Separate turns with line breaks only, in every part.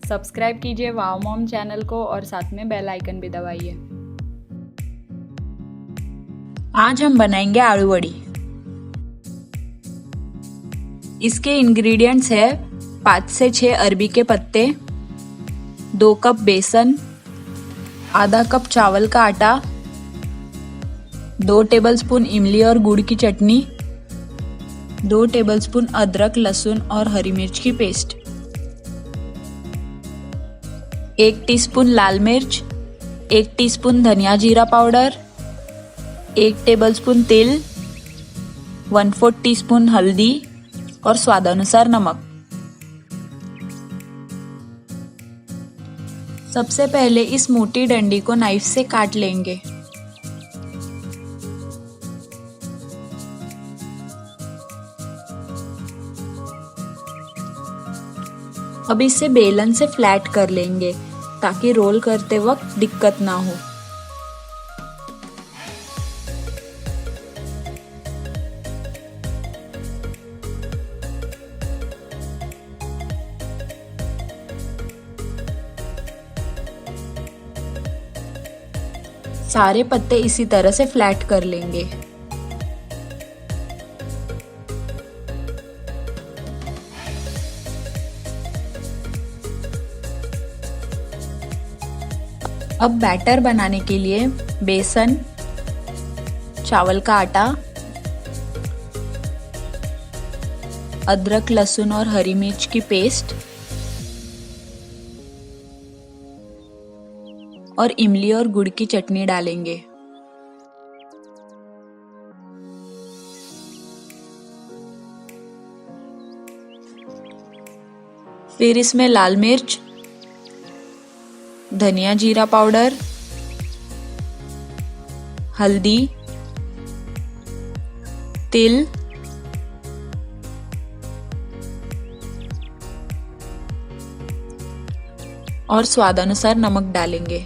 Subscribe कीजिए वाव mom channel को और साथ में बेल आइकन भी दबाइए। आज हम बनाएंगे आलू वड़ी। इसके इंग्रेडिएंट्स है 5 से 6 अरबी के पत्ते, 2 कप बेसन, आधा कप चावल का आटा, 2 टेबलस्पून इमली और गुड़ की चटनी, 2 टेबलस्पून अदरक, लहसुन और हरी मिर्च की पेस्ट, 1 टीस्पून लाल मिर्च, 1 टीस्पून धनिया जीरा पाउडर, 1 टेबलस्पून तिल, 1/4 टीस्पून हल्दी और स्वादानुसार नमक। सबसे पहले इस मोटी डंडी को नाइफ से काट लेंगे। अब इसे बेलन से फ्लैट कर लेंगे ताकि रोल करते वक्त दिक्कत ना हो। सारे पत्ते इसी तरह से फ्लैट कर लेंगे। अब बैटर बनाने के लिए बेसन, चावल का आटा, अदरक, लहसुन और हरी मिर्च की पेस्ट और इमली और गुड़ की चटनी डालेंगे। फिर इसमें लाल मिर्च, धनिया जीरा पाउडर, हल्दी, तिल, और स्वादानुसार नमक डालेंगे।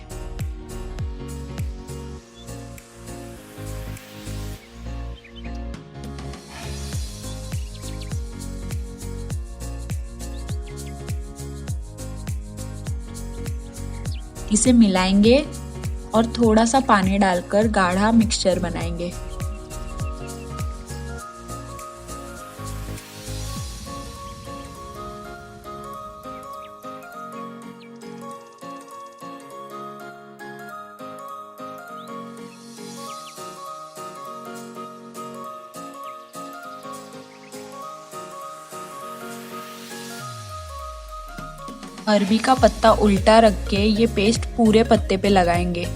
इसे मिलाएंगे और थोड़ा सा पानी डालकर गाढ़ा मिक्सचर बनाएंगे। अरबी का पत्ता उल्टा रख के ये पेस्ट पूरे पत्ते पे लगाएंगे।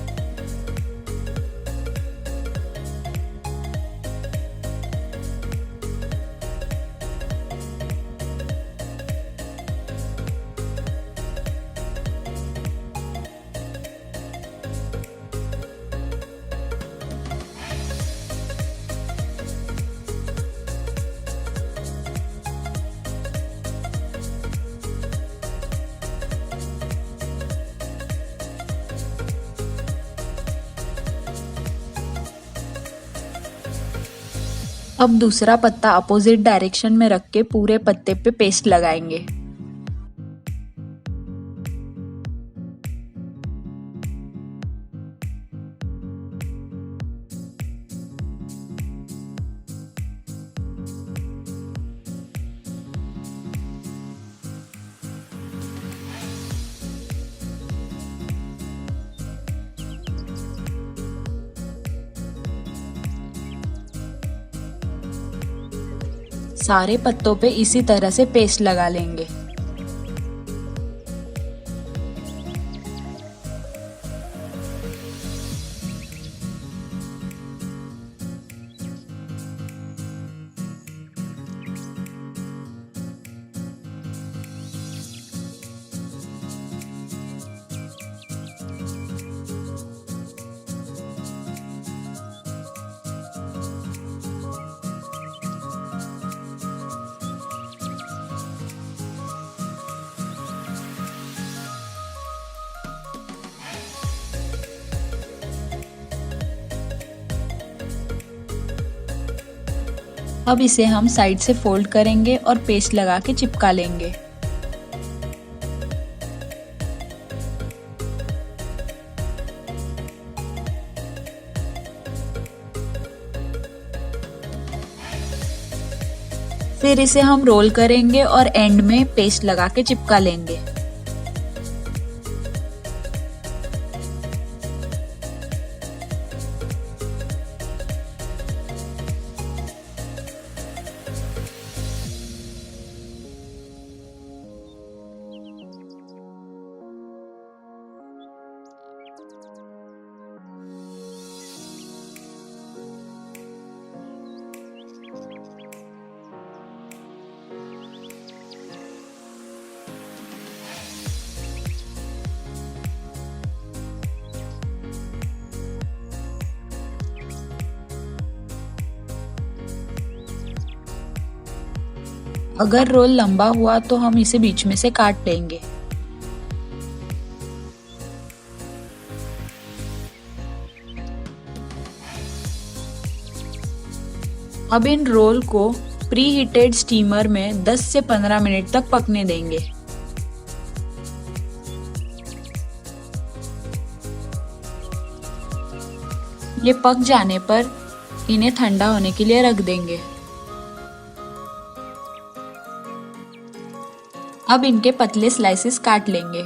अब दूसरा पत्ता अपोजिट डायरेक्शन में रख के पूरे पत्ते पे पेस्ट लगाएंगे। सारे पत्तों पे इसी तरह से पेस्ट लगा लेंगे। अब इसे हम साइड से फोल्ड करेंगे और पेस्ट लगा के चिपका लेंगे। फिर इसे हम रोल करेंगे और एंड में पेस्ट लगा के चिपका लेंगे। अगर रोल लंबा हुआ तो हम इसे बीच में से काट लेंगे। अब इन रोल को प्री हीटेड स्टीमर में 10 से 15 मिनट तक पकने देंगे। ये पक जाने पर इन्हें ठंडा होने के लिए रख देंगे। अब इनके पतले स्लाइसेस काट लेंगे।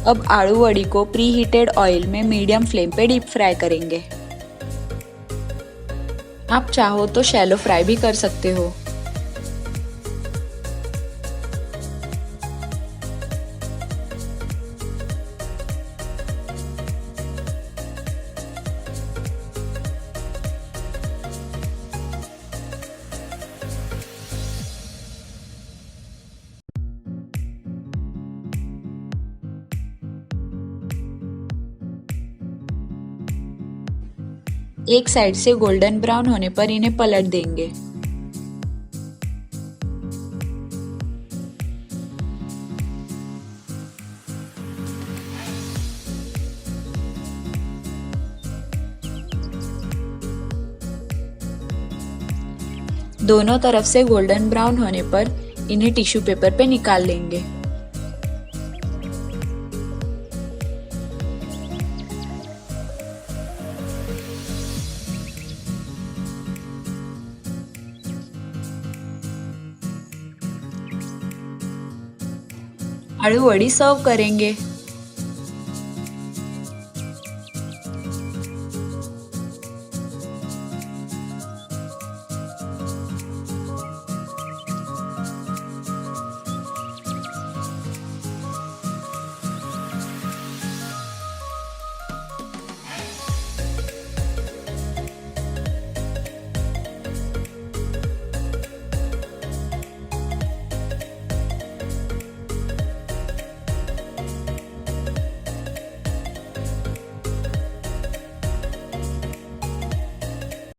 अब आलू वड़ी को प्री हीटेड ऑयल में मीडियम फ्लेम पे डीप फ्राई करेंगे। आप चाहो तो शैलो फ्राई भी कर सकते हो। एक साइड से गोल्डन ब्राउन होने पर इन्हें पलट देंगे। दोनों तरफ से गोल्डन ब्राउन होने पर इन्हें टिश्यू पेपर पे निकाल लेंगे। आलू वड़ी सर्व करेंगे।